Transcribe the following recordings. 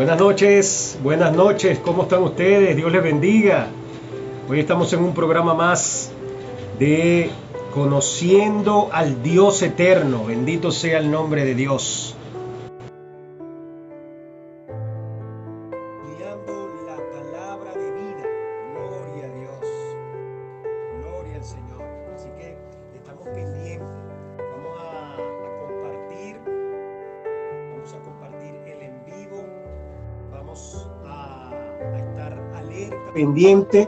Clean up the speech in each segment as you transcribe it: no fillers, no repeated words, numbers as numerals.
Buenas noches, ¿cómo están ustedes? Dios les bendiga. Hoy estamos en un programa más de Conociendo al Dios Eterno. Bendito sea el nombre de Dios. Estudiando la palabra de vida. Gloria a Dios. Gloria al Señor. Así que estamos pendientes. Vamos a compartir el en vivo. Vamos a estar alerta, pendiente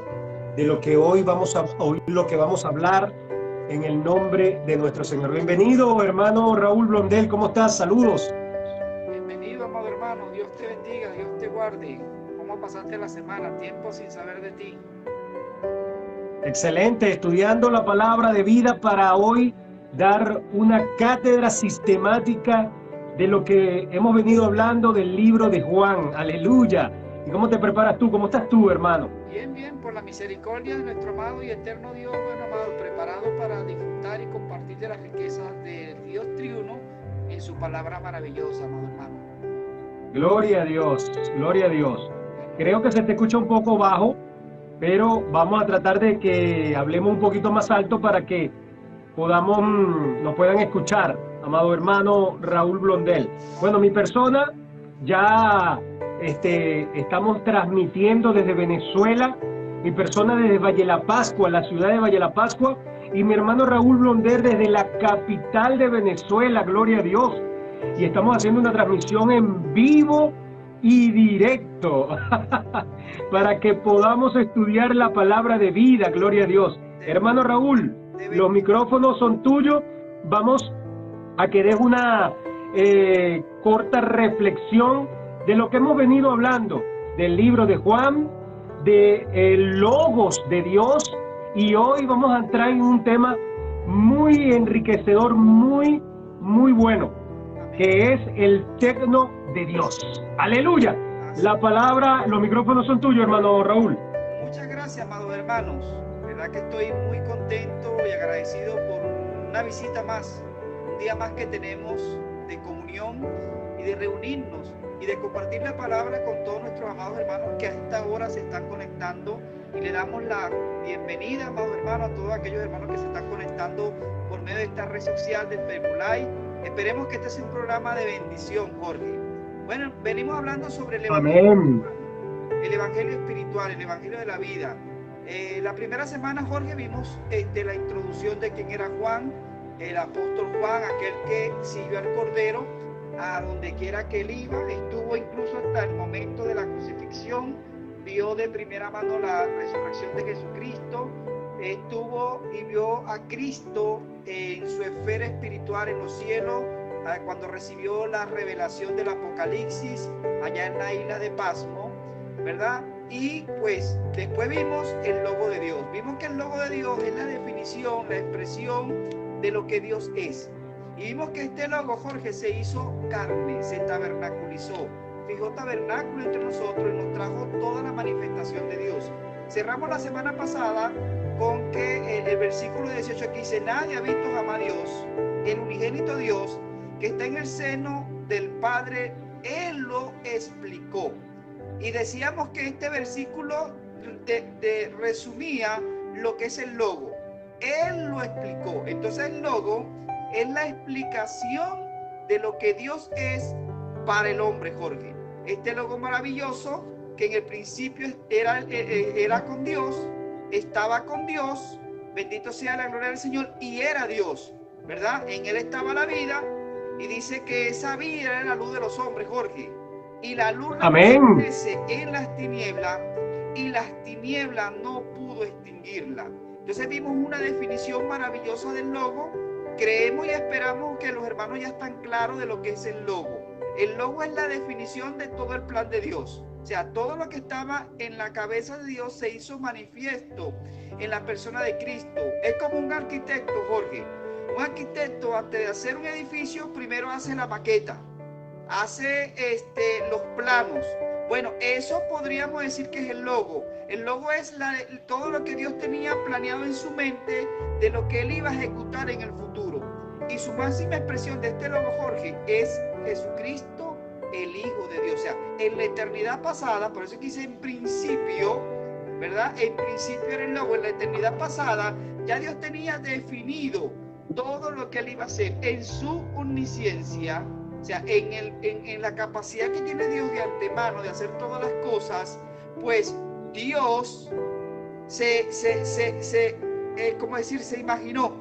de lo que hoy vamos a oír, lo que vamos a hablar en el nombre de nuestro Señor. Bienvenido, hermano Raúl Blondel, ¿cómo estás? Saludos. Bienvenido, amado hermano. Dios te bendiga, Dios te guarde. ¿Cómo pasaste la semana? Tiempo sin saber de ti. Excelente, estudiando la palabra de vida para hoy dar una cátedra sistemática de lo que hemos venido hablando del libro de Juan. Aleluya. ¿Y cómo te preparas tú? ¿Cómo estás tú, hermano? Bien, por la misericordia de nuestro amado y eterno Dios, bueno, amado, preparado para disfrutar y compartir de las riquezas del Dios triuno en su palabra maravillosa, amado hermano. Gloria a Dios, gloria a Dios. Creo que se te escucha un poco bajo, pero vamos a tratar de que hablemos un poquito más alto para que nos puedan escuchar, amado hermano Raúl Blondel. Bueno, mi persona ya estamos transmitiendo desde Venezuela, mi persona desde Valle La Pascua, la ciudad de Valle La Pascua, y mi hermano Raúl Blondel desde la capital de Venezuela, gloria a Dios. Y estamos haciendo una transmisión en vivo y directo para que podamos estudiar la palabra de vida, gloria a Dios. Hermano Raúl, los micrófonos son tuyos. Vamos a que des una corta reflexión de lo que hemos venido hablando del libro de Juan, de el Logos de Dios, y hoy vamos a entrar en un tema muy enriquecedor, muy bueno, que es el tecno de Dios. Aleluya. La palabra, los micrófonos son tuyos, hermano Raúl. Muchas gracias, amados hermanos. Verdad que estoy muy contento y agradecido por una visita más, un día más que tenemos de comunión y de reunirnos y de compartir la palabra con todos nuestros amados hermanos que a esta hora se están conectando, y le damos la bienvenida, amados hermanos, a todos aquellos hermanos que se están conectando por medio de esta red social del Facebook Live. Esperemos que este sea un programa de bendición, Jorge. Bueno, venimos hablando sobre el evangelio, el evangelio espiritual, el evangelio de la vida. La primera semana, Jorge, vimos la introducción de quién era Juan, el apóstol Juan, aquel que siguió al Cordero a donde quiera que él iba, estuvo incluso hasta el momento de la crucifixión, vio de primera mano la resurrección de Jesucristo, estuvo y vio a Cristo en su esfera espiritual en los cielos, cuando recibió la revelación del Apocalipsis allá en la isla de Pasmo, ¿verdad? Y pues después vimos el logo de Dios. Vimos que el logo de Dios es la definición, la expresión de lo que Dios es. Y vimos que este logo, Jorge, se hizo carne, se tabernaculizó, fijó tabernáculo entre nosotros y nos trajo toda la manifestación de Dios. Cerramos la semana pasada con que el versículo 18 aquí dice: nadie ha visto jamás a Dios, el unigénito Dios que está en el seno del Padre, Él lo explicó. Y decíamos que este versículo resumía lo que es el logo. Él lo explicó. Entonces el logo es la explicación de lo que Dios es para el hombre, Jorge. Este logo maravilloso que en el principio era con Dios, estaba con Dios, bendito sea la gloria del Señor, y era Dios, ¿verdad? En Él estaba la vida, y dice que esa vida era la luz de los hombres, Jorge. Y la luz resplandece en las tinieblas, y las tinieblas no pudo extinguirla. Entonces vimos una definición maravillosa del logo. Creemos y esperamos que los hermanos ya están claros de lo que es el logo. El logo es la definición de todo el plan de Dios. O sea, todo lo que estaba en la cabeza de Dios se hizo manifiesto en la persona de Cristo. Es como un arquitecto, Jorge. Un arquitecto, antes de hacer un edificio, primero hace la maqueta, hace los planos. Bueno, eso podríamos decir que es el logo. El logo es todo lo que Dios tenía planeado en su mente de lo que Él iba a ejecutar en el futuro. Y su máxima expresión de este logo, Jorge, es Jesucristo el Hijo de Dios. O sea, en la eternidad pasada, por eso que dice en principio, ¿verdad? En principio era el Logo. En la eternidad pasada ya Dios tenía definido todo lo que Él iba a hacer en su omnisciencia. O sea, en la capacidad que tiene Dios de antemano de hacer todas las cosas, pues Dios ¿cómo decir? Se imaginó.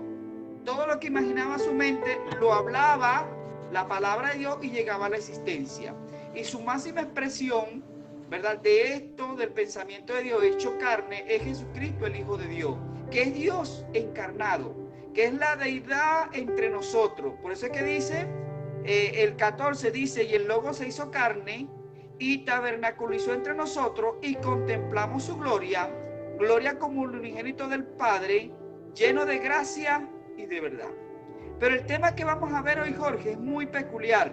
Todo lo que imaginaba su mente lo hablaba la palabra de Dios y llegaba a la existencia. Y su máxima expresión, ¿verdad?, de esto, del pensamiento de Dios hecho carne, es Jesucristo, el Hijo de Dios, que es Dios encarnado, que es la deidad entre nosotros. Por eso es que dice, el 14 dice, y el Logo se hizo carne y tabernaculizó entre nosotros y contemplamos su gloria, gloria como el unigénito del Padre, lleno de gracia y de verdad. Pero el tema que vamos a ver hoy, Jorge, es muy peculiar,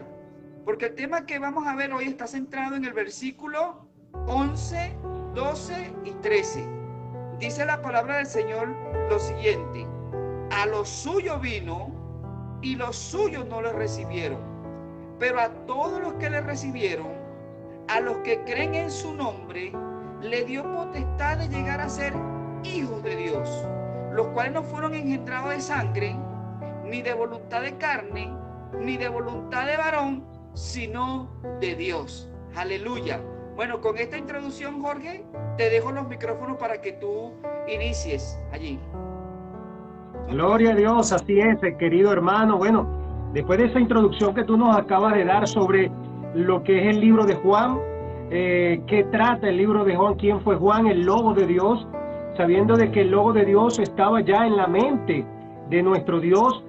porque el tema que vamos a ver hoy está centrado en el versículo 11, 12 y 13. Dice la palabra del Señor lo siguiente: a los suyos vino y los suyos no le recibieron, pero a todos los que le recibieron, a los que creen en su nombre, le dio potestad de llegar a ser hijos de Dios, los cuales no fueron engendrados de sangre, ni de voluntad de carne, ni de voluntad de varón, sino de Dios. Aleluya. Bueno, con esta introducción, Jorge, te dejo los micrófonos para que tú inicies allí. Gloria a Dios, así es, querido hermano. Bueno, después de esa introducción que tú nos acabas de dar sobre lo que es el libro de Juan, ¿qué trata el libro de Juan? ¿Quién fue Juan? El Logo de Dios, sabiendo de que el Logo de Dios estaba ya en la mente de nuestro Dios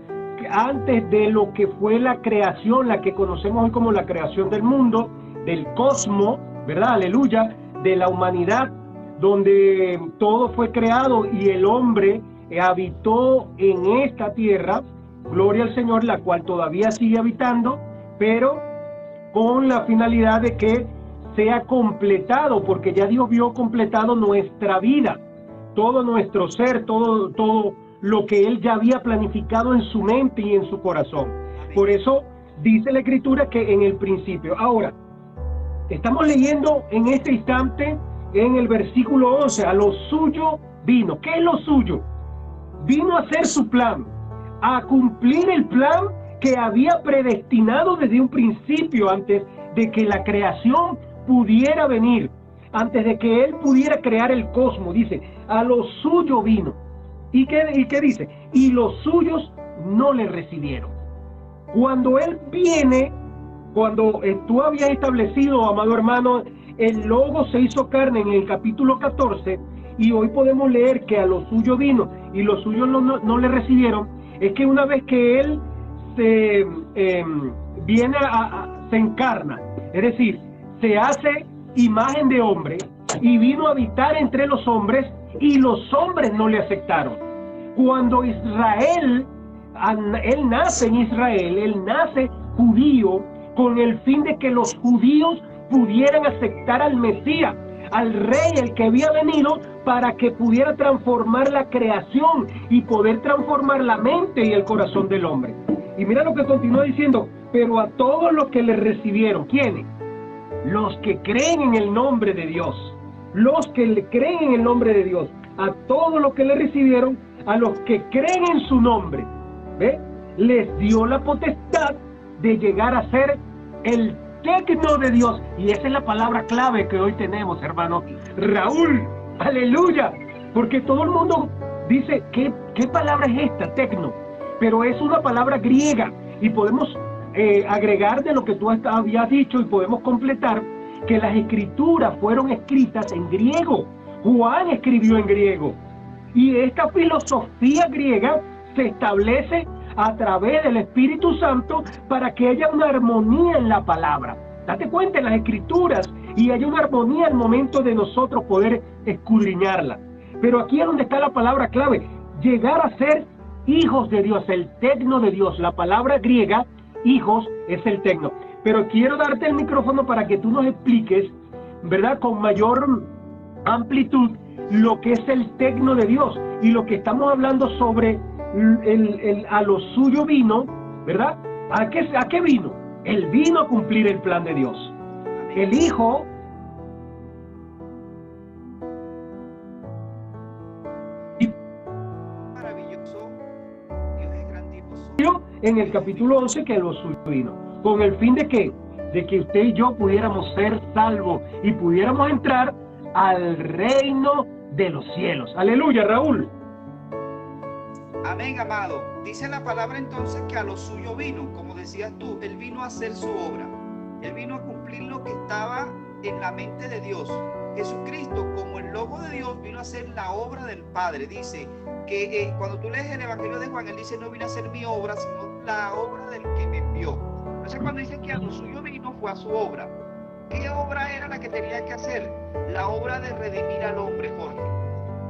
antes de lo que fue la creación, la que conocemos hoy como la creación del mundo, del cosmos, ¿verdad? Aleluya, de la humanidad, donde todo fue creado y el hombre habitó en esta tierra, gloria al Señor, la cual todavía sigue habitando, pero con la finalidad de que sea completado, porque ya Dios vio completado nuestra vida, todo nuestro ser, todo lo que Él ya había planificado en su mente y en su corazón. Por eso dice la Escritura que en el principio. Ahora, estamos leyendo en este instante en el versículo 11, a lo suyo vino. ¿Qué es lo suyo? Vino a hacer su plan, a cumplir el plan que había predestinado desde un principio, antes de que la creación pudiera venir, antes de que Él pudiera crear el cosmos. Dice, a lo suyo vino. ¿Y qué dice? Y los suyos no le recibieron. Cuando Él viene, cuando tú habías establecido, amado hermano, el Logo se hizo carne en el capítulo 14, y hoy podemos leer que a lo suyo vino y los suyos no le recibieron, es que una vez que Él se encarna, es decir, se hace imagen de hombre y vino a habitar entre los hombres, y los hombres no le aceptaron. Cuando Israel, Él nace en Israel, Él nace judío, con el fin de que los judíos pudieran aceptar al Mesías, al Rey, el que había venido para que pudiera transformar la creación y poder transformar la mente y el corazón del hombre. Y mira lo que continúa diciendo: pero a todos los que le recibieron, ¿quiénes? Los que creen en el nombre de Dios, los que le creen en el nombre de Dios, a todos los que le recibieron, a los que creen en su nombre, ¿ve?, les dio la potestad de llegar a ser el tecno de Dios. Y esa es la palabra clave que hoy tenemos, hermano Raúl. Aleluya, porque todo el mundo dice, ¿qué palabra es esta, tecno? Pero es una palabra griega, y podemos agregar de lo que tú habías dicho, y podemos completar que las escrituras fueron escritas en griego. Juan escribió en griego, y esta filosofía griega se establece a través del Espíritu Santo para que haya una armonía en la palabra. Date cuenta, en las escrituras, y haya una armonía al momento de nosotros poder escudriñarla. Pero aquí es donde está la palabra clave: llegar a ser hijos de Dios, el tecno de Dios. La palabra griega, hijos, es el tecno. Pero quiero darte el micrófono para que tú nos expliques, ¿verdad?, con mayor amplitud, lo que es el tecno de Dios, y lo que estamos hablando sobre a lo suyo vino, ¿verdad? ¿A qué vino? Él vino a cumplir el plan de Dios. El Hijo Maravilloso. Dios es grandioso. en el capítulo 11 que lo suyo vino. ¿Con el fin de qué? De que usted y yo pudiéramos ser salvos y pudiéramos entrar al reino de los cielos. Aleluya, Raúl. Amén, amado. Dice la palabra entonces que a lo suyo vino, como decías tú, Él vino a hacer su obra. Él vino a cumplir lo que estaba en la mente de Dios. Jesucristo, como el Logo de Dios, vino a hacer la obra del Padre. Dice que cuando tú lees el Evangelio de Juan, Él dice, no vino a hacer mi obra, sino la obra del que me envió. Entonces cuando dice que a lo suyo vino, fue a su obra. ¿Qué obra era la que tenía que hacer? La obra de redimir al hombre, Jorge.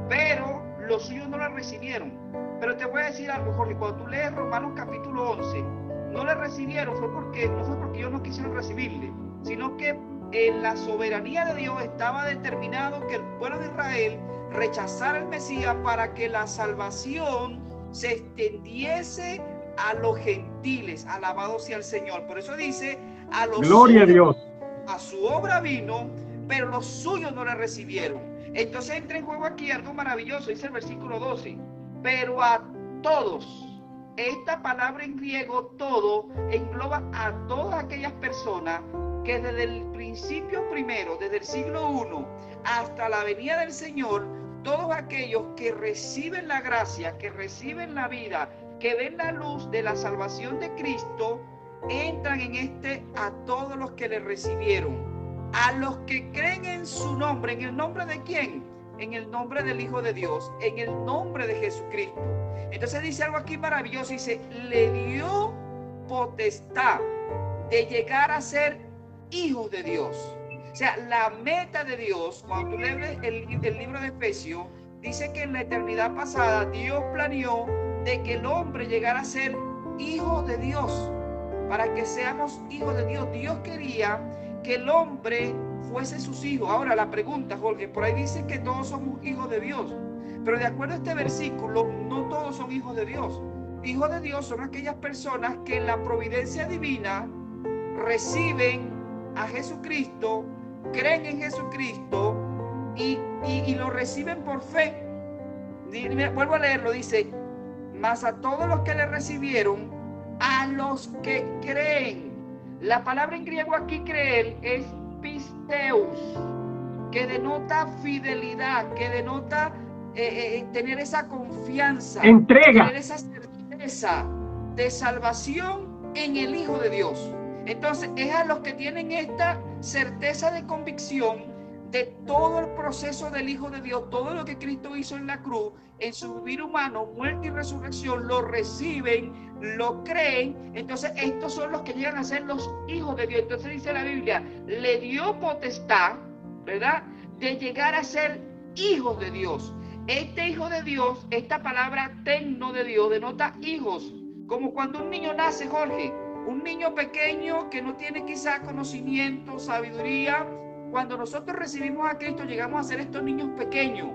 Pero los suyos no la recibieron. Pero te voy a decir algo, Jorge, cuando tú lees Romanos capítulo 11, no le recibieron, no fue porque ellos no quisieron recibirle, sino que en la soberanía de Dios estaba determinado que el pueblo de Israel rechazara al Mesías para que la salvación se extendiese a los gentiles. Alabado sea el Señor. Por eso dice, a los Gloria suyos, a Dios. a su obra vino, pero los suyos no la recibieron. Entonces entra en juego aquí algo maravilloso, dice el versículo 12, pero a todos. Esta palabra en griego, todo, engloba a todas aquellas personas que desde el principio primero, desde el siglo I hasta la venida del Señor, todos aquellos que reciben la gracia, que reciben la vida, que ven la luz de la salvación de Cristo, entran en a todos los que le recibieron, a los que creen en su nombre. ¿En el nombre de quién? En el nombre del Hijo de Dios, en el nombre de Jesucristo. Entonces dice algo aquí maravilloso, dice, le dio potestad de llegar a ser hijos de Dios. O sea, la meta de Dios, cuando tú lees el libro de Efesios, dice que en la eternidad pasada Dios planeó de que el hombre llegara a ser hijo de Dios, para que seamos hijos de Dios. Dios quería que el hombre fuese sus hijos. Ahora la pregunta, Jorge, por ahí dice que todos somos hijos de Dios, pero de acuerdo a este versículo, no todos son hijos de Dios. Hijos de Dios son aquellas personas que en la providencia divina reciben a Jesucristo, creen en Jesucristo y lo reciben por fe. Vuelvo a leerlo, dice, mas a todos los que le recibieron, a los que creen. La palabra en griego aquí, creer, es pisteus, que denota fidelidad, que denota tener esa confianza, entrega, tener esa certeza de salvación en el Hijo de Dios. Entonces es a los que tienen esta certeza de convicción de todo el proceso del Hijo de Dios, todo lo que Cristo hizo en la cruz, en su vivir humano, muerte y resurrección, lo reciben, lo creen. Entonces estos son los que llegan a ser los hijos de Dios. Entonces dice la Biblia, le dio potestad, ¿verdad?, de llegar a ser hijos de Dios. Este hijo de Dios, esta palabra tecno de Dios, denota hijos, como cuando un niño nace, Jorge, un niño pequeño que no tiene quizá conocimiento, sabiduría. Cuando nosotros recibimos a Cristo, llegamos a ser estos niños pequeños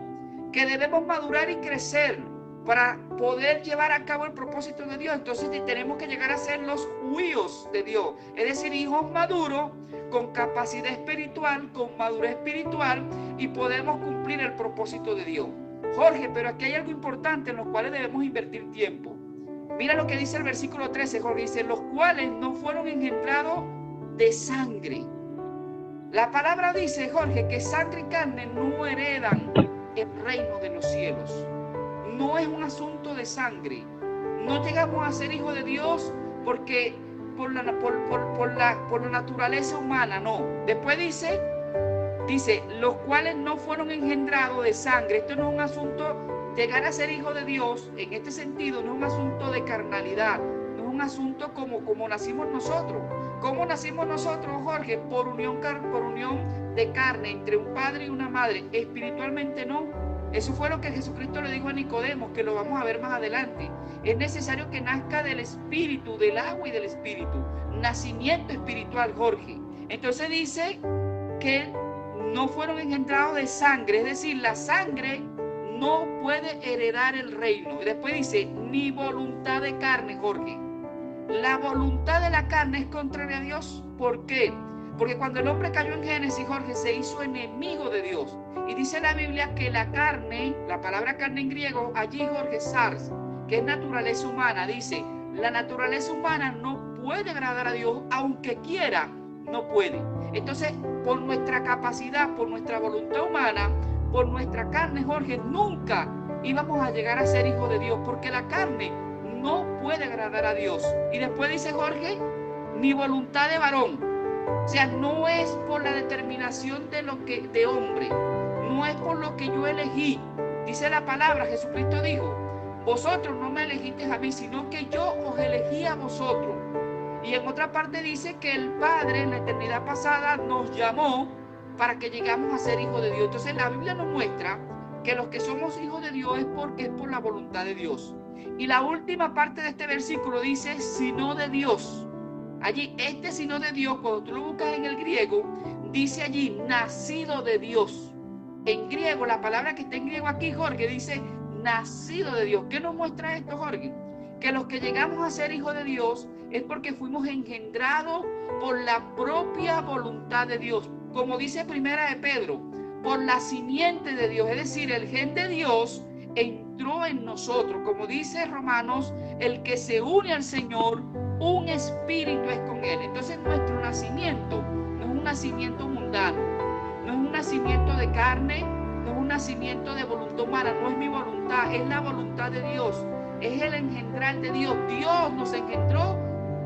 que debemos madurar y crecer para poder llevar a cabo el propósito de Dios. Entonces tenemos que llegar a ser los hijos de Dios, es decir, hijos maduros con capacidad espiritual, con madurez espiritual, y podemos cumplir el propósito de Dios. Jorge, pero aquí hay algo importante en los cuales debemos invertir tiempo. Mira lo que dice el versículo 13, Jorge, dice, los cuales no fueron engendrados de sangre. La palabra dice, Jorge, que sangre y carne no heredan el reino de los cielos. No es un asunto de sangre. No llegamos a ser hijos de Dios porque por la naturaleza humana, no. Después dice, los cuales no fueron engendrados de sangre. Esto no es un asunto, llegar a ser hijo de Dios, en este sentido, no es un asunto de carnalidad, no es un asunto como nacimos nosotros. ¿Cómo nacimos nosotros, Jorge? Por unión de carne entre un padre y una madre. Espiritualmente no. Eso fue lo que Jesucristo le dijo a Nicodemo, que lo vamos a ver más adelante. Es necesario que nazca del espíritu, del agua y del espíritu. Nacimiento espiritual, Jorge. Entonces dice que no fueron engendrados de sangre, es decir, la sangre no puede heredar el reino. Y después dice, ni voluntad de carne, Jorge. la voluntad de la carne es contraria a Dios. ¿Por qué? Porque cuando el hombre cayó en Génesis, Jorge, se hizo enemigo de Dios. Y dice la Biblia que la carne, la palabra carne en griego, allí, Jorge, sars, que es naturaleza humana, dice, la naturaleza humana no puede agradar a Dios, aunque quiera, no puede. Entonces, por nuestra capacidad, por nuestra voluntad humana, por nuestra carne, Jorge, nunca íbamos a llegar a ser hijos de Dios, porque la carne no puede agradar a Dios. Y después dice Jorge, ni voluntad de varón. O sea, no es por la determinación de hombre, no es por lo que yo elegí. Dice la palabra, Jesucristo dijo, vosotros no me elegisteis a mí, sino que yo os elegí a vosotros. Y en otra parte dice que el Padre en la eternidad pasada nos llamó para que llegamos a ser hijos de Dios. Entonces la Biblia nos muestra que los que somos hijos de Dios es porque es por la voluntad de Dios. Y la última parte de este versículo dice, sino de Dios. Allí, sino de Dios, cuando tú lo buscas en el griego, dice allí, nacido de Dios. En griego, la palabra que está en griego aquí, Jorge, dice, nacido de Dios. ¿Qué nos muestra esto, Jorge? Que los que llegamos a ser hijos de Dios es porque fuimos engendrados por la propia voluntad de Dios. Como dice Primera de Pedro, por la simiente de Dios, es decir, el gen de Dios entró en nosotros. Como dice Romanos, el que se une al Señor, un espíritu es con él. Entonces nuestro nacimiento no es un nacimiento mundano, no es un nacimiento de carne, no es un nacimiento de voluntad humana, no es mi voluntad, es la voluntad de Dios, es el engendrar de Dios. Dios nos engendró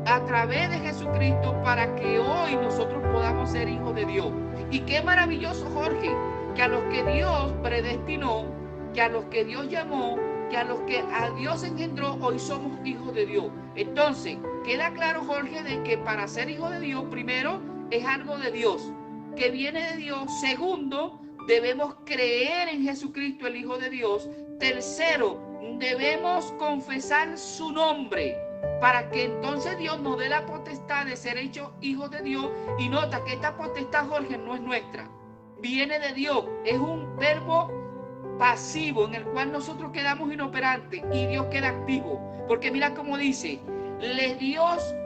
a través de Jesucristo para que hoy nosotros podamos ser hijos de Dios. Y qué maravilloso, Jorge, que a los que Dios predestinó, que a los que Dios llamó, que a los que a Dios engendró, hoy somos hijos de Dios. Entonces, queda claro, Jorge, de que para ser hijo de Dios, primero, es algo de Dios, que viene de Dios. Segundo, debemos creer en Jesucristo, el Hijo de Dios. Tercero, debemos confesar su nombre, para que entonces Dios nos dé la potestad de ser hechos hijos de Dios. Y nota que esta potestad, Jorge, no es nuestra, viene de Dios, es un verbo pasivo en el cual nosotros quedamos inoperantes y Dios queda activo, porque mira cómo dice, les dio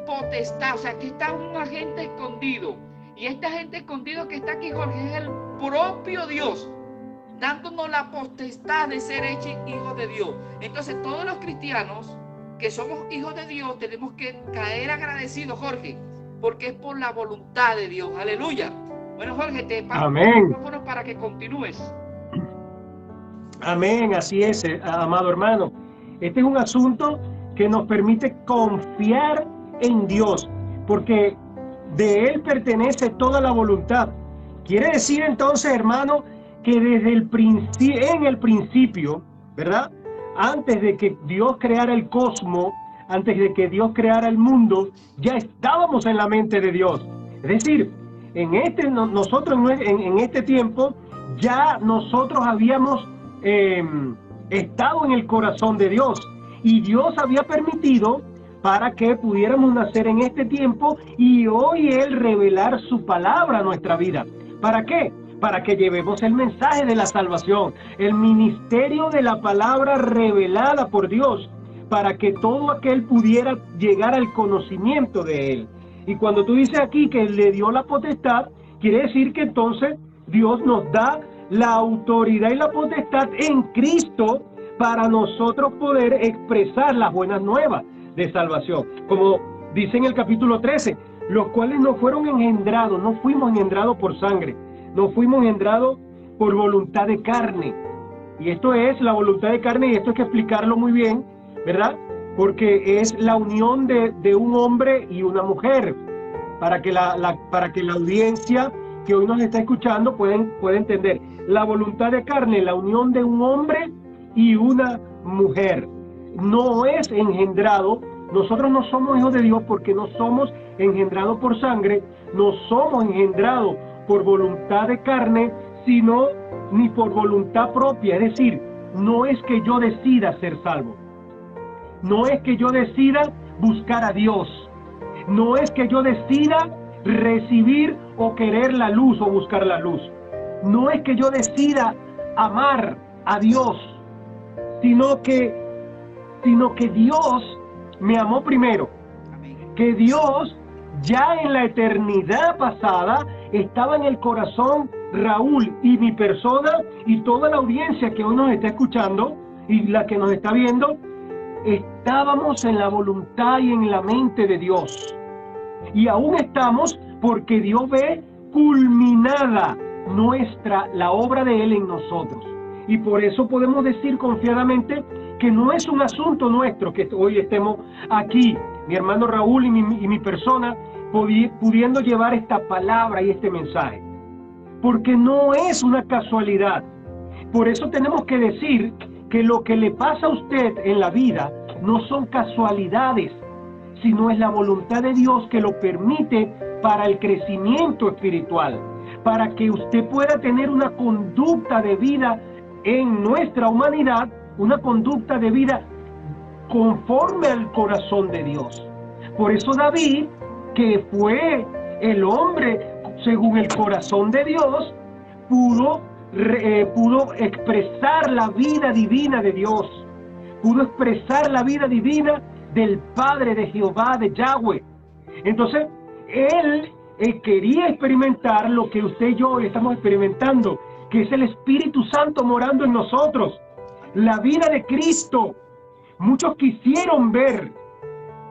potestad. O sea, que está un agente escondido, y este agente escondido que está aquí, Jorge, es el propio Dios, dándonos la potestad de ser hechos hijos de Dios. Entonces todos los cristianos que somos hijos de Dios tenemos que caer agradecidos, Jorge, porque es por la voluntad de Dios. Aleluya. Bueno, Jorge, te paso el micrófono para que continúes. Amén, así es, amado hermano. Este es un asunto que nos permite confiar en Dios, porque de Él pertenece toda la voluntad. Quiere decir entonces, hermano, que desde el principio, ¿verdad? Antes de que Dios creara el cosmos, antes de que Dios creara el mundo, ya estábamos en la mente de Dios. Es decir, nosotros en este tiempo ya nosotros habíamos estado en el corazón de Dios, y Dios había permitido para que pudiéramos nacer en este tiempo y hoy Él revelar su palabra a nuestra vida. ¿Para qué? Para que llevemos el mensaje de la salvación, el ministerio de la palabra revelada por Dios, para que todo aquel pudiera llegar al conocimiento de Él. Y cuando tú dices aquí que le dio la potestad, quiere decir que entonces Dios nos da la autoridad y la potestad en Cristo para nosotros poder expresar las buenas nuevas de salvación. Como dice en el capítulo 13, los cuales no fueron engendrados, no fuimos engendrados por sangre, no fuimos engendrados por voluntad de carne. Y esto es la voluntad de carne, y esto hay que explicarlo muy bien, ¿verdad? Porque es la unión de un hombre y una mujer, para que la audiencia que hoy nos está escuchando pueda entender. La voluntad de carne, la unión de un hombre y una mujer. No es engendrado. Nosotros no somos hijos de Dios porque no somos engendrados por sangre, no somos engendrados por voluntad de carne, sino ni por voluntad propia. Es decir, no es que yo decida ser salvo, no es que yo decida buscar a Dios, no es que yo decida recibir o querer la luz o buscar la luz, no es que yo decida amar a Dios, sino que Dios me amó primero. que Dios ya en la eternidad pasada estaba en el corazón, Raúl y mi persona y toda la audiencia que hoy nos está escuchando y la que nos está viendo, estábamos en la voluntad y en la mente de Dios. Y aún estamos porque Dios ve culminada la obra de Él en nosotros. Y por eso podemos decir confiadamente que no es un asunto nuestro que hoy estemos aquí, mi hermano Raúl y mi persona, pudiendo llevar esta palabra y este mensaje. Porque no es una casualidad. Por eso tenemos que decir que lo que le pasa a usted en la vida no son casualidades, sino es la voluntad de Dios que lo permite para el crecimiento espiritual, para que usted pueda tener una conducta de vida en nuestra humanidad, una conducta de vida conforme al corazón de Dios. Por eso David, que fue el hombre según el corazón de Dios, pudo expresar la vida divina de Dios, pudo expresar la vida divina del Padre, de Jehová, de Yahweh. Entonces, él quería experimentar lo que usted y yo estamos experimentando, que es el Espíritu Santo morando en nosotros, la vida de Cristo. Muchos quisieron ver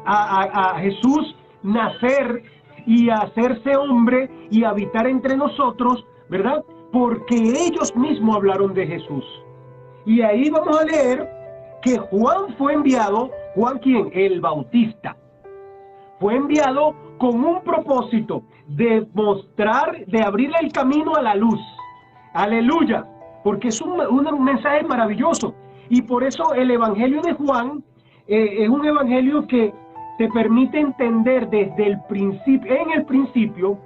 a Jesús nacer y hacerse hombre y habitar entre nosotros, ¿verdad? Porque ellos mismos hablaron de Jesús. Y ahí vamos a leer que Juan fue enviado. ¿Juan quién? El Bautista. Fue enviado con un propósito de mostrar, de abrirle el camino a la luz. Aleluya. Porque es un mensaje maravilloso. Y por eso el Evangelio de Juan es un evangelio que te permite entender desde el principio, en el principio,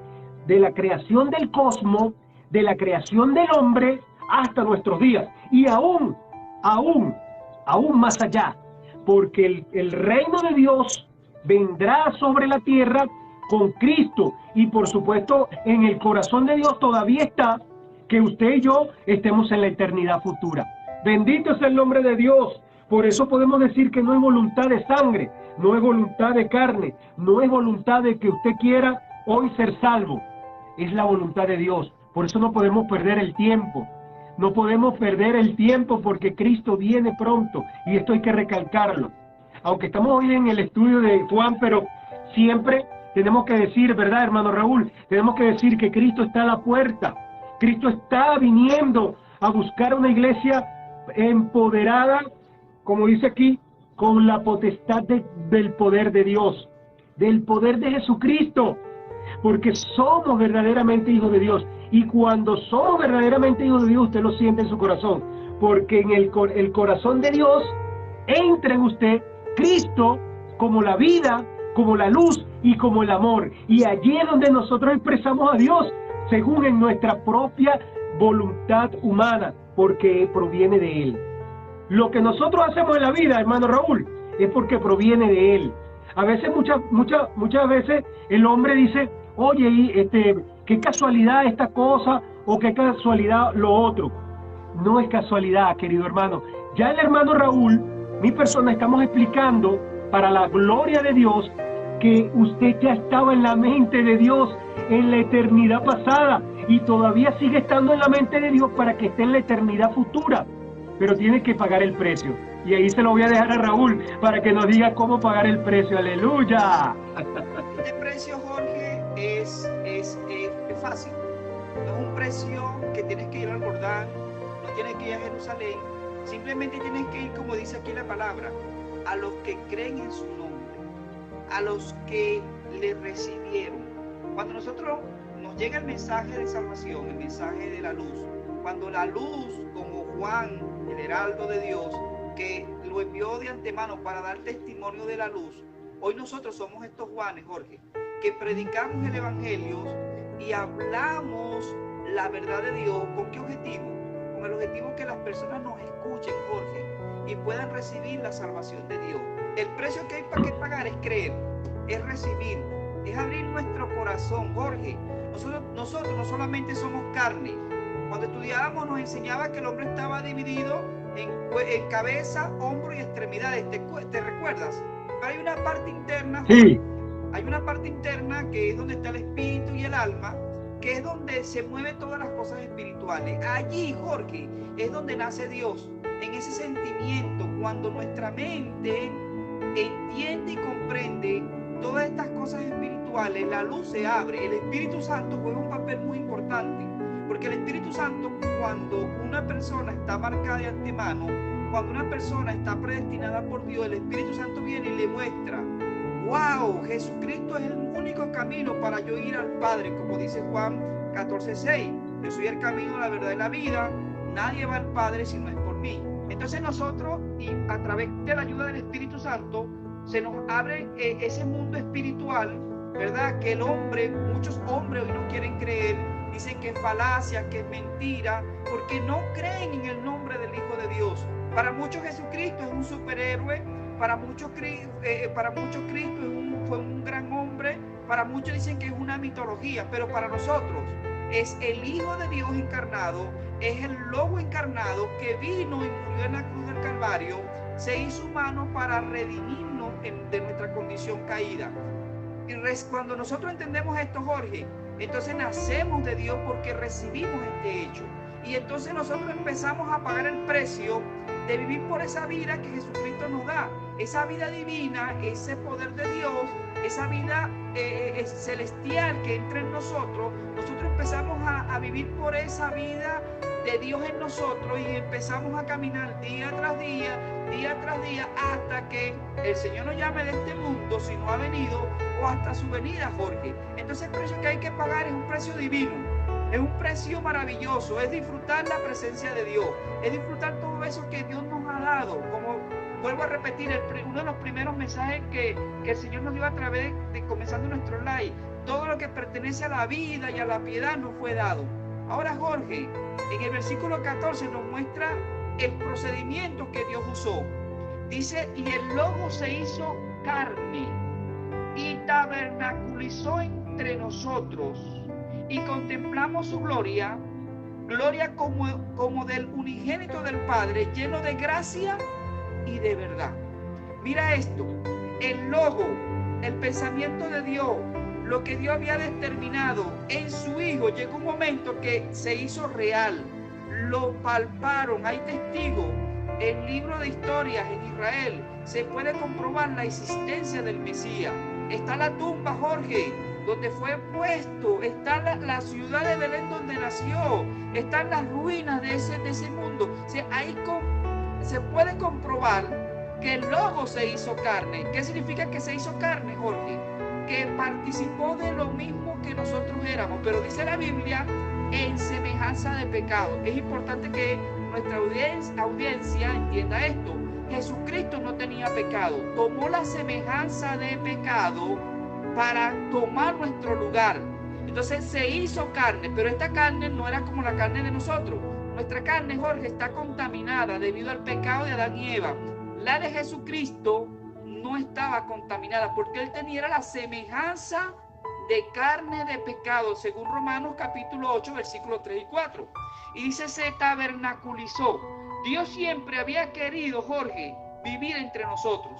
de la creación del cosmos, de la creación del hombre hasta nuestros días. Y aún más allá. Porque el reino de Dios vendrá sobre la tierra con Cristo. Y por supuesto, en el corazón de Dios todavía está que usted y yo estemos en la eternidad futura. Bendito es el nombre de Dios. Por eso podemos decir que no es voluntad de sangre, no es voluntad de carne, no es voluntad de que usted quiera hoy ser salvo. Es la voluntad de Dios. Por eso no podemos perder el tiempo. No podemos perder el tiempo porque Cristo viene pronto. Y esto hay que recalcarlo. Aunque estamos hoy en el estudio de Juan, pero siempre tenemos que decir, ¿verdad, hermano Raúl? Tenemos que decir que Cristo está a la puerta. Cristo está viniendo a buscar una iglesia empoderada, como dice aquí, con la potestad del poder de Dios, del poder de Jesucristo. Porque somos verdaderamente hijos de Dios. Y cuando somos verdaderamente hijos de Dios, usted lo siente en su corazón. Porque en el corazón de Dios entra en usted Cristo como la vida, como la luz y como el amor. Y allí es donde nosotros expresamos a Dios, según en nuestra propia voluntad humana, porque proviene de Él. Lo que nosotros hacemos en la vida, hermano Raúl, es porque proviene de Él. A veces, muchas veces, el hombre dice, oye, qué casualidad esta cosa, o qué casualidad lo otro. No es casualidad, querido hermano. Ya el hermano Raúl, mi persona, estamos explicando, para la gloria de Dios, que usted ya estaba en la mente de Dios en la eternidad pasada, y todavía sigue estando en la mente de Dios para que esté en la eternidad futura. Pero tiene que pagar el precio. Y ahí se lo voy a dejar a Raúl para que nos diga cómo pagar el precio. ¡Aleluya! Este precio, Jorge, es fácil. No es un precio que tienes que ir al Jordán, no tienes que ir a Jerusalén. Simplemente tienes que ir, como dice aquí la palabra, a los que creen en su nombre, a los que le recibieron. Cuando nosotros nos llega el mensaje de salvación, el mensaje de la luz, cuando la luz, como Juan, el heraldo de Dios, que lo envió de antemano para dar testimonio de la luz, hoy nosotros somos estos Juanes, Jorge, que predicamos el evangelio y hablamos la verdad de Dios. ¿Con qué objetivo? Con el objetivo que las personas nos escuchen, Jorge, y puedan recibir la salvación de Dios. El precio que hay para que pagar es creer, es recibir, es abrir nuestro corazón, Jorge. Nosotros no solamente somos carne. Cuando estudiábamos nos enseñaba que el hombre estaba dividido en cabeza, hombro y extremidades. ¿Te recuerdas? Pero hay una parte interna, sí. hay una parte interna que es donde está el espíritu y el alma, que es donde se mueven todas las cosas espirituales. Allí, Jorge, es donde nace Dios, en ese sentimiento, cuando nuestra mente entiende y comprende todas estas cosas espirituales, la luz se abre. El Espíritu Santo juega un papel muy importante, porque el Espíritu Santo, cuando una persona está marcada de antemano, cuando una persona está predestinada por Dios, el Espíritu Santo viene y le muestra: wow, Jesucristo es el único camino para yo ir al Padre, como dice Juan 14:6. Yo soy el camino, la verdad y la vida. Nadie va al Padre si no es por mí. Entonces nosotros, y a través de la ayuda del Espíritu Santo, se nos abre ese mundo espiritual, ¿verdad? Que el hombre, muchos hombres hoy no quieren creer, dicen que es falacia, que es mentira, porque no creen en el nombre del Hijo de Dios. Para muchos Jesucristo es un superhéroe, para muchos Cristo fue un gran hombre, para muchos dicen que es una mitología, pero para nosotros es el Hijo de Dios encarnado, es el Logo encarnado que vino y murió en la cruz del Calvario, se hizo humano para redimirnos de nuestra condición caída. Y cuando nosotros entendemos esto, Jorge, entonces nacemos de Dios porque recibimos este hecho. Y entonces nosotros empezamos a pagar el precio de vivir por esa vida que Jesucristo nos da, esa vida divina, ese poder de Dios, esa vida celestial que entra en nosotros. Nosotros empezamos a vivir por esa vida de Dios en nosotros y empezamos a caminar día tras día, hasta que el Señor nos llame de este mundo, si no ha venido, o hasta su venida, Jorge. Entonces el precio que hay que pagar es un precio divino. Es un precio maravilloso, es disfrutar la presencia de Dios, es disfrutar todo eso que Dios nos ha dado. Como vuelvo a repetir, uno de los primeros mensajes que el Señor nos dio a través de comenzando nuestro live: todo lo que pertenece a la vida y a la piedad nos fue dado. Ahora, Jorge, en el versículo 14 nos muestra el procedimiento que Dios usó. Dice: y el Logo se hizo carne y tabernaculizó entre nosotros, y contemplamos su gloria, gloria como del unigénito del Padre, lleno de gracia y de verdad. Mira esto, el Logo, el pensamiento de Dios, lo que Dios había determinado en su Hijo, llegó un momento que se hizo real, lo palparon, hay testigos. En el libro de historias en Israel se puede comprobar la existencia del Mesías. Está la tumba, Jorge, donde fue puesto, está la ciudad de Belén donde nació, están las ruinas de ese mundo. O sea, ahí se puede comprobar que el Logo se hizo carne. ¿Qué significa que se hizo carne, Jorge? Que participó de lo mismo que nosotros éramos, pero dice la Biblia, en semejanza de pecado. Es importante que nuestra audiencia entienda esto. Jesucristo no tenía pecado, tomó la semejanza de pecado para tomar nuestro lugar. Entonces se hizo carne, pero esta carne no era como la carne de nosotros. Nuestra carne, Jorge, está contaminada debido al pecado de Adán y Eva. La de Jesucristo no estaba contaminada porque él tenía la semejanza de carne de pecado, según Romanos capítulo 8, versículos 3 y 4. Y dice: se tabernaculizó. Dios siempre había querido, Jorge, vivir entre nosotros.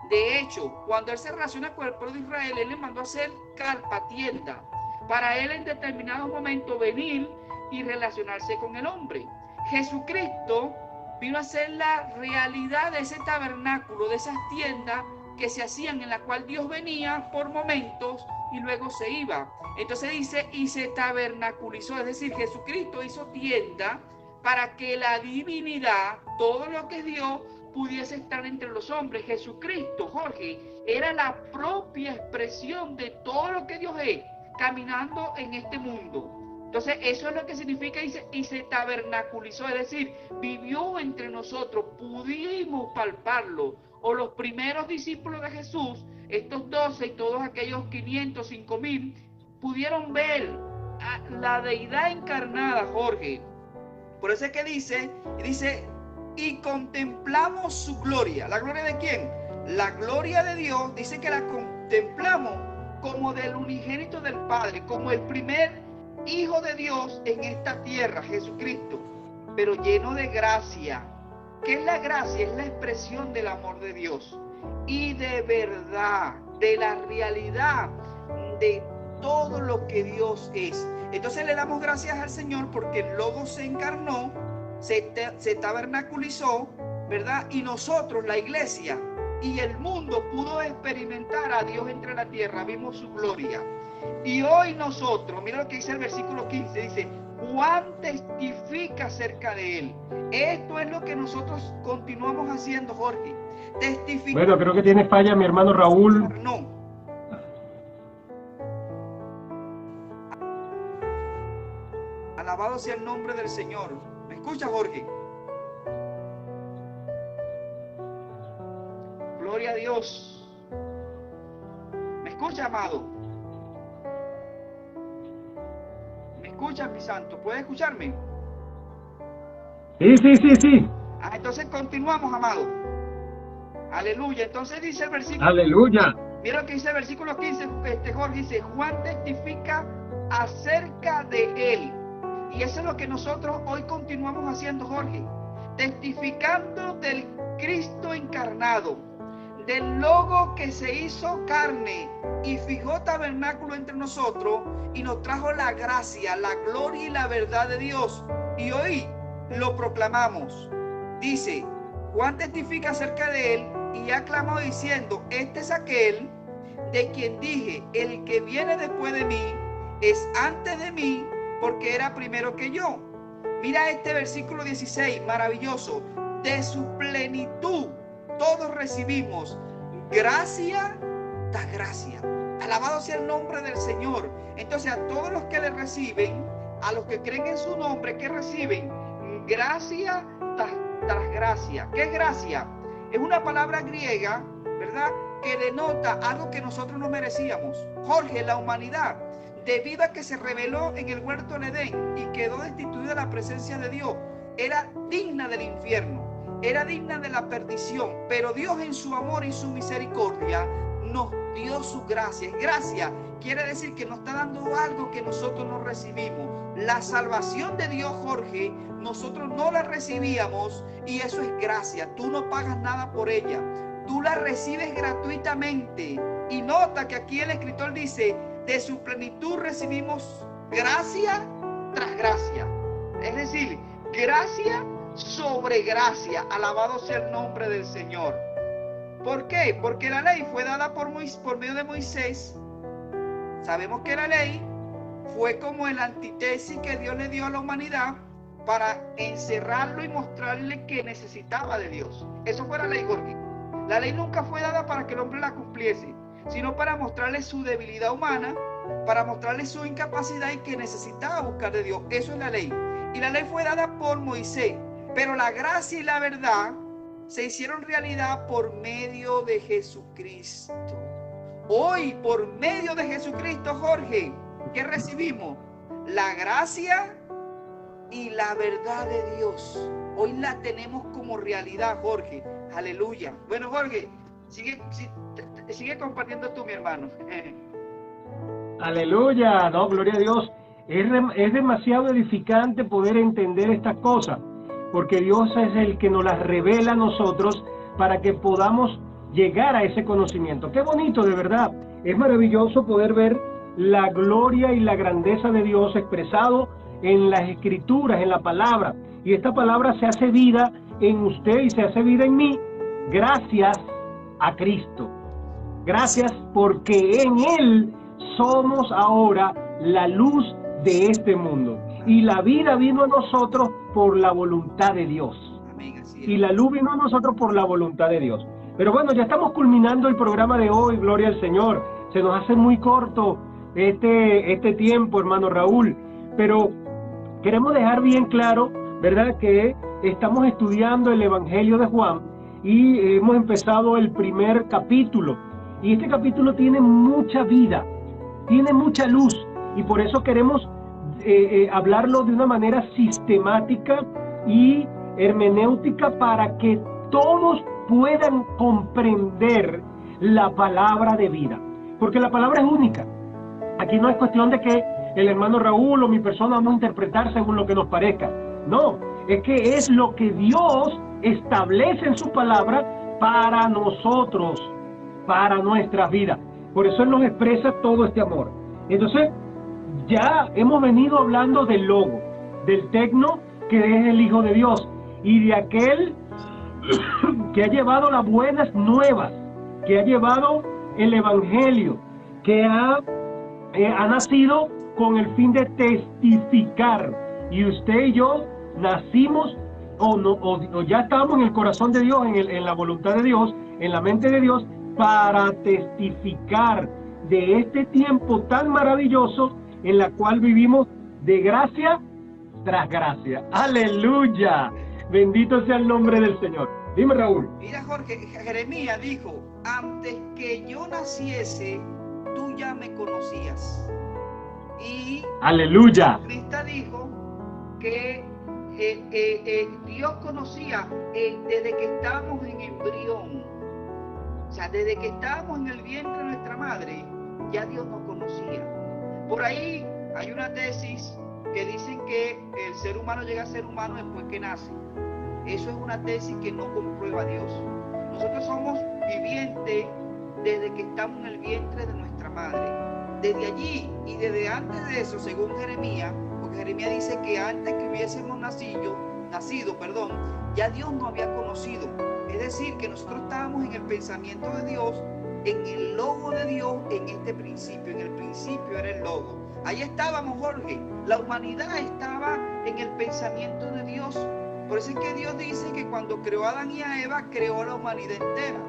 De hecho, cuando él se relaciona con el pueblo de Israel, él le mandó a hacer carpa, tienda, para él en determinados momentos venir y relacionarse con el hombre. Jesucristo vino a ser la realidad de ese tabernáculo, de esas tiendas que se hacían, en la cual Dios venía por momentos y luego se iba. Entonces dice: y se tabernaculizó, es decir, Jesucristo hizo tienda para que la divinidad, todo lo que es Dios, pudiese estar entre los hombres. Jesucristo, Jorge, era la propia expresión de todo lo que Dios es, caminando en este mundo. Entonces eso es lo que significa y se tabernaculizó, es decir, vivió entre nosotros, pudimos palparlo. O los primeros discípulos de Jesús, estos 12 y todos aquellos 500, 5000, pudieron ver a la deidad encarnada, Jorge. Por eso es que dice, y contemplamos su gloria. ¿La gloria de quién? La gloria de Dios. Dice que la contemplamos como del unigénito del Padre, como el primer Hijo de Dios en esta tierra, Jesucristo, pero lleno de gracia. ¿Qué es la gracia? Es la expresión del amor de Dios y de verdad. de la realidad de todo lo que Dios es. Entonces le damos gracias al Señor porque el Logos se encarnó, se tabernaculizó, ¿verdad? Y nosotros, la iglesia y el mundo, pudo experimentar a Dios entre la tierra, vimos su gloria. Y hoy nosotros, mira lo que dice el versículo 15, dice: Juan testifica acerca de él. Esto es lo que nosotros continuamos haciendo, Jorge. Testificar. Bueno, creo que tiene falla mi hermano Raúl. No. Alabado sea el nombre del Señor. ¿Me escucha, Jorge? Gloria a Dios. ¿Me escucha, amado? ¿Me escucha, mi santo? ¿Puede escucharme? Sí. Entonces continuamos, amado. Aleluya. Entonces dice el versículo. Aleluya. Mira lo que dice el versículo 15, Jorge, dice: Juan testifica acerca de él. Y eso es lo que nosotros hoy continuamos haciendo, Jorge. Testificando del Cristo encarnado, del Logo que se hizo carne y fijó tabernáculo entre nosotros y nos trajo la gracia, la gloria y la verdad de Dios. Y hoy lo proclamamos. Dice: Juan testifica acerca de él y ha clamado diciendo: Este es aquel de quien dije, el que viene después de mí es antes de mí, porque era primero que yo. Mira este versículo 16, maravilloso. De su plenitud todos recibimos gracia tras gracia. Alabado sea el nombre del Señor. Entonces, a todos los que le reciben, a los que creen en su nombre, que reciben gracia tras gracia. ¿Qué es gracia? Es una palabra griega, ¿verdad?, que denota algo que nosotros no merecíamos. Jorge, la humanidad, debido a que se rebeló en el huerto del Edén y quedó destituida de la presencia de Dios, era digna del infierno, era digna de la perdición, pero Dios en su amor y su misericordia nos dio su gracia. Gracia quiere decir que nos está dando algo que nosotros no recibimos. La salvación de Dios, Jorge, nosotros no la recibíamos y eso es gracia. Tú no pagas nada por ella, tú la recibes gratuitamente. Y nota que aquí el escritor dice: de su plenitud recibimos gracia tras gracia. Es decir, gracia sobre gracia. Alabado sea el nombre del Señor. ¿Por qué? Porque la ley fue dada por medio de Moisés. Sabemos que la ley fue como el antítesis que Dios le dio a la humanidad para encerrarlo y mostrarle que necesitaba de Dios. Eso fue la ley, Jorge. La ley nunca fue dada para que el hombre la cumpliese, sino para mostrarle su debilidad humana, para mostrarle su incapacidad y que necesitaba buscar de Dios. Eso es la ley. Y la ley fue dada por Moisés, pero la gracia y la verdad se hicieron realidad por medio de Jesucristo. Hoy, por medio de Jesucristo, Jorge, ¿qué recibimos? La gracia y la verdad de Dios. Hoy la tenemos como realidad, Jorge. Aleluya. Bueno, Jorge, sigue compartiendo tú, mi hermano. Aleluya. No, gloria a Dios. Es demasiado edificante poder entender estas cosas, porque Dios es el que nos las revela a nosotros para que podamos llegar a ese conocimiento. Qué bonito, de verdad. Es maravilloso poder ver la gloria y la grandeza de Dios expresado en las Escrituras, en la palabra. Y esta palabra se hace vida en usted y se hace vida en mí gracias a Cristo. Gracias porque en Él somos ahora la luz de este mundo. Y la vida vino a nosotros por la voluntad de Dios. Y la luz vino a nosotros por la voluntad de Dios. Pero bueno, ya estamos culminando el programa de hoy, gloria al Señor. Se nos hace muy corto este tiempo, hermano Raúl. Pero queremos dejar bien claro, ¿verdad?, que estamos estudiando el Evangelio de Juan y hemos empezado el primer capítulo. Y este capítulo tiene mucha vida, tiene mucha luz. Y por eso queremos hablarlo de una manera sistemática y hermenéutica para que todos puedan comprender la palabra de vida, porque la palabra es única. Aquí no es cuestión de que el hermano Raúl o mi persona vamos a interpretar según lo que nos parezca. No, es que es lo que Dios establece en su palabra para nosotros, para nuestras vidas. Por eso Él nos expresa todo este amor. Entonces, ya hemos venido hablando del logo, del tecno, que es el Hijo de Dios, y de aquel que ha llevado las buenas nuevas, que ha llevado el Evangelio, que ha nacido con el fin de testificar. Y usted y yo nacimos o ya estamos en el corazón de Dios, en la voluntad de Dios, en la mente de Dios, para testificar de este tiempo tan maravilloso en la cual vivimos de gracia tras gracia. ¡Aleluya! Bendito sea el nombre del Señor. Dime, Raúl. Mira, Jorge, Jeremías dijo, antes que yo naciese, tú ya me conocías. Y ¡aleluya! Cristo dijo que Dios conocía desde que estábamos en embrión. O sea, desde que estábamos en el vientre de nuestra madre, ya Dios nos conocía. Por ahí hay una tesis que dicen que el ser humano llega a ser humano después que nace. Eso es una tesis que no comprueba Dios. Nosotros somos vivientes desde que estamos en el vientre de nuestra madre. Desde allí y desde antes de eso, según Jeremías, porque Jeremías dice que antes que hubiésemos nacido, ya Dios nos había conocido. Es decir, que nosotros estábamos en el pensamiento de Dios, en el logo de Dios, en este principio. En el principio era el logo. Ahí estábamos, Jorge. La humanidad estaba en el pensamiento de Dios. Por eso es que Dios dice que cuando creó a Adán y a Eva, creó a la humanidad entera.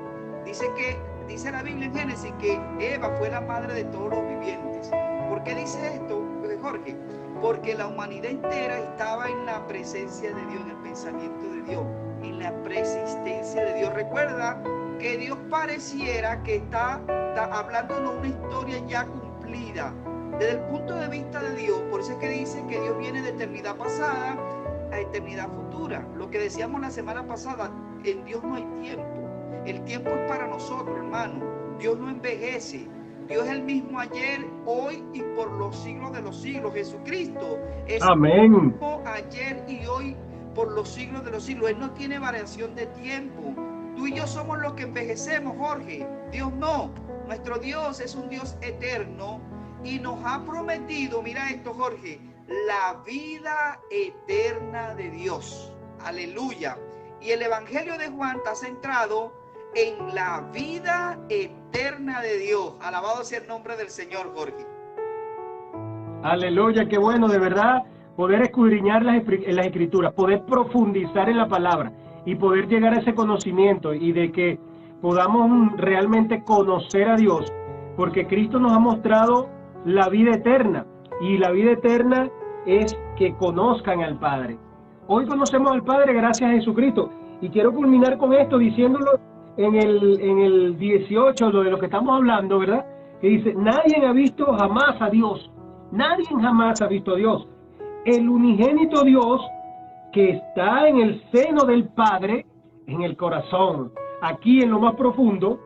Dice la Biblia en Génesis que Eva fue la madre de todos los vivientes. ¿Por qué dice esto, Jorge? Porque la humanidad entera estaba en la presencia de Dios, en el pensamiento de Dios, en la preexistencia de Dios. Recuerda que Dios pareciera que está hablándonos una historia ya cumplida. Desde el punto de vista de Dios, por eso es que dice que Dios viene de eternidad pasada a eternidad futura. Lo que decíamos la semana pasada, en Dios no hay tiempo. El tiempo es para nosotros, hermano. Dios no envejece. Dios es el mismo ayer, hoy y por los siglos de los siglos. Jesucristo es Amén. el mismo ayer y hoy por los siglos de los siglos. Él no tiene variación de tiempo. Tú y yo somos los que envejecemos, Jorge. Dios no. Nuestro Dios es un Dios eterno y nos ha prometido, mira esto, Jorge, la vida eterna de Dios. Aleluya. Y el Evangelio de Juan está centrado en la vida eterna de Dios. Alabado sea el nombre del Señor, Jorge. Aleluya, qué bueno, de verdad, poder escudriñar las escrituras, poder profundizar en la palabra y poder llegar a ese conocimiento y de que podamos realmente conocer a Dios, porque Cristo nos ha mostrado la vida eterna, y la vida eterna es que conozcan al Padre. Hoy conocemos al Padre gracias a Jesucristo, y quiero culminar con esto diciéndolo en el 18, lo de lo que estamos hablando, ¿verdad? Que dice, nadie ha visto jamás a Dios, nadie jamás ha visto a Dios. El unigénito Dios que está en el seno del Padre, en el corazón, aquí en lo más profundo,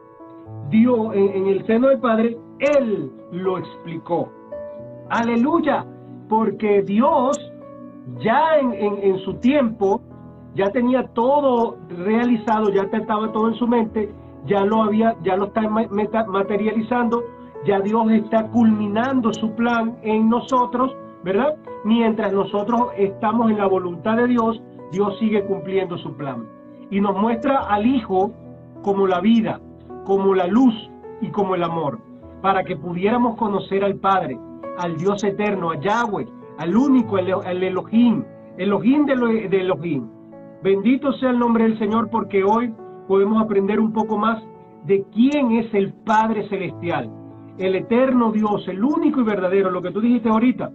Dios en el seno del Padre, Él lo explicó. Aleluya, porque Dios ya en su tiempo ya tenía todo realizado, ya estaba todo en su mente, ya lo está materializando, ya Dios está culminando su plan en nosotros, ¿verdad? Mientras nosotros estamos en la voluntad de Dios, Dios sigue cumpliendo su plan. Y nos muestra al Hijo como la vida, como la luz y como el amor, para que pudiéramos conocer al Padre, al Dios eterno, a Yahweh, al único, al Elohim de Elohim. Bendito sea el nombre del Señor, porque hoy podemos aprender un poco más de quién es el Padre Celestial, el eterno Dios, el único y verdadero. Lo que tú dijiste ahorita,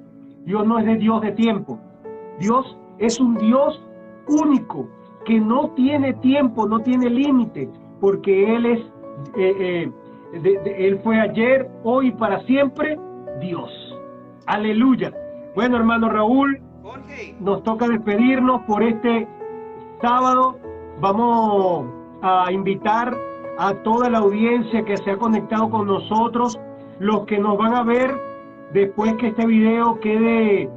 Dios no es de Dios de tiempo. Dios es un Dios único, que no tiene tiempo, no tiene límite, porque Él es, Él fue ayer, hoy y para siempre Dios. Aleluya. Bueno, hermano Raúl, Jorge, nos toca despedirnos por este sábado. Vamos a invitar a toda la audiencia que se ha conectado con nosotros, los que nos van a ver después que este video quede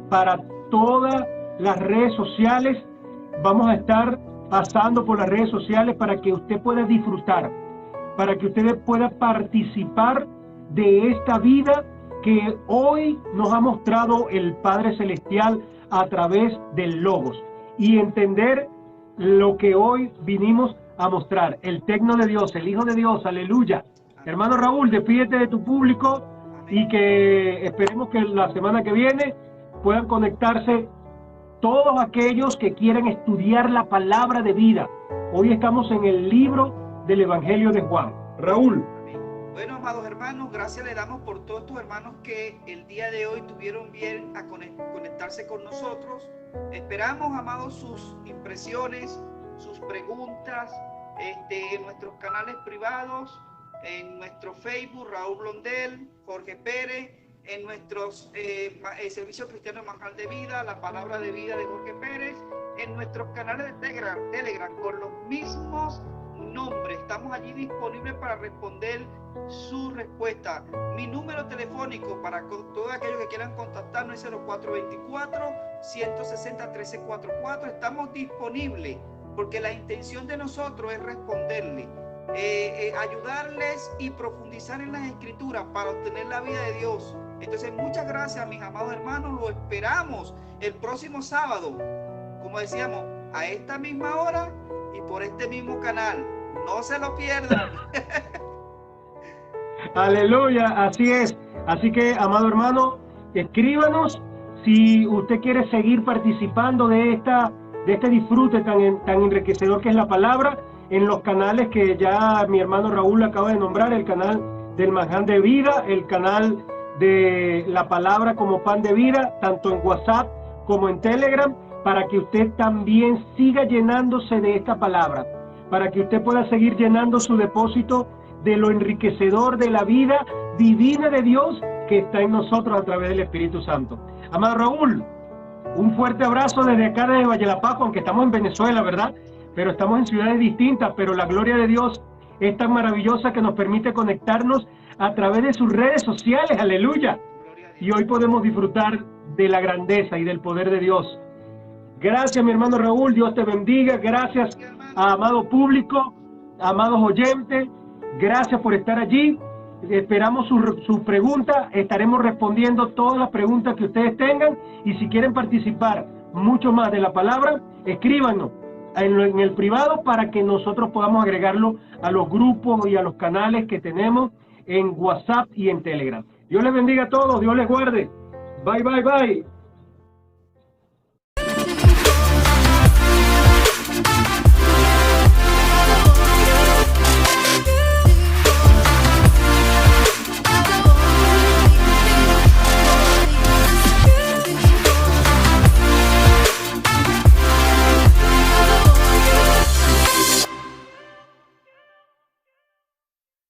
para todas las redes sociales. Vamos a estar pasando por las redes sociales para que usted pueda disfrutar para que ustedes puedan participar de esta vida que hoy nos ha mostrado el Padre Celestial a través del Logos, y entender lo que hoy vinimos a mostrar, el Tecno de Dios, el Hijo de Dios, aleluya. Hermano Raúl, despídete de tu público y que esperemos que la semana que viene puedan conectarse todos aquellos que quieren estudiar la palabra de vida. Hoy estamos en el libro del Evangelio de Juan. Raúl. Bueno, amados hermanos, gracias le damos por todos tus hermanos que el día de hoy tuvieron bien a conectarse con nosotros. Esperamos, amados, sus impresiones, sus preguntas en nuestros canales privados, en nuestro Facebook, Raúl Blondel, Jorge Pérez, en nuestros Servicio Cristiano Manjar de Vida, La Palabra de Vida de Jorge Pérez, en nuestros canales de Telegram con los mismos nombres. Estamos allí disponibles para responder su respuesta. Mi número telefónico para todos aquellos que quieran contactarnos es 0424-160-1344. Estamos disponibles porque la intención de nosotros es responderle, ayudarles y profundizar en las escrituras para obtener la vida de Dios. Entonces, muchas gracias, mis amados hermanos. Lo esperamos el próximo sábado, como decíamos, a esta misma hora y por este mismo canal. No se lo pierdan. Aleluya, así es. Así que, amado hermano, escríbanos si usted quiere seguir participando de este disfrute tan enriquecedor que es la palabra, en los canales que ya mi hermano Raúl acaba de nombrar: el canal del Manjar de Vida, el canal de la palabra como pan de vida, tanto en WhatsApp como en Telegram, para que usted también siga llenándose de esta palabra, para que usted pueda seguir llenando su depósito de lo enriquecedor de la vida divina de Dios que está en nosotros a través del Espíritu Santo. Amado Raúl, un fuerte abrazo desde acá de Valle La Paz, aunque estamos en Venezuela, ¿verdad? Pero estamos en ciudades distintas, pero la gloria de Dios es tan maravillosa que nos permite conectarnos a través de sus redes sociales, aleluya. Y hoy podemos disfrutar de la grandeza y del poder de Dios. Gracias, mi hermano Raúl, Dios te bendiga. Gracias, amado público, amados oyentes, gracias por estar allí. Esperamos sus preguntas, estaremos respondiendo todas las preguntas que ustedes tengan, y si quieren participar mucho más de la palabra, escríbanos en el privado para que nosotros podamos agregarlo a los grupos y a los canales que tenemos en WhatsApp y en Telegram. Dios les bendiga a todos, Dios les guarde. Bye, bye, bye.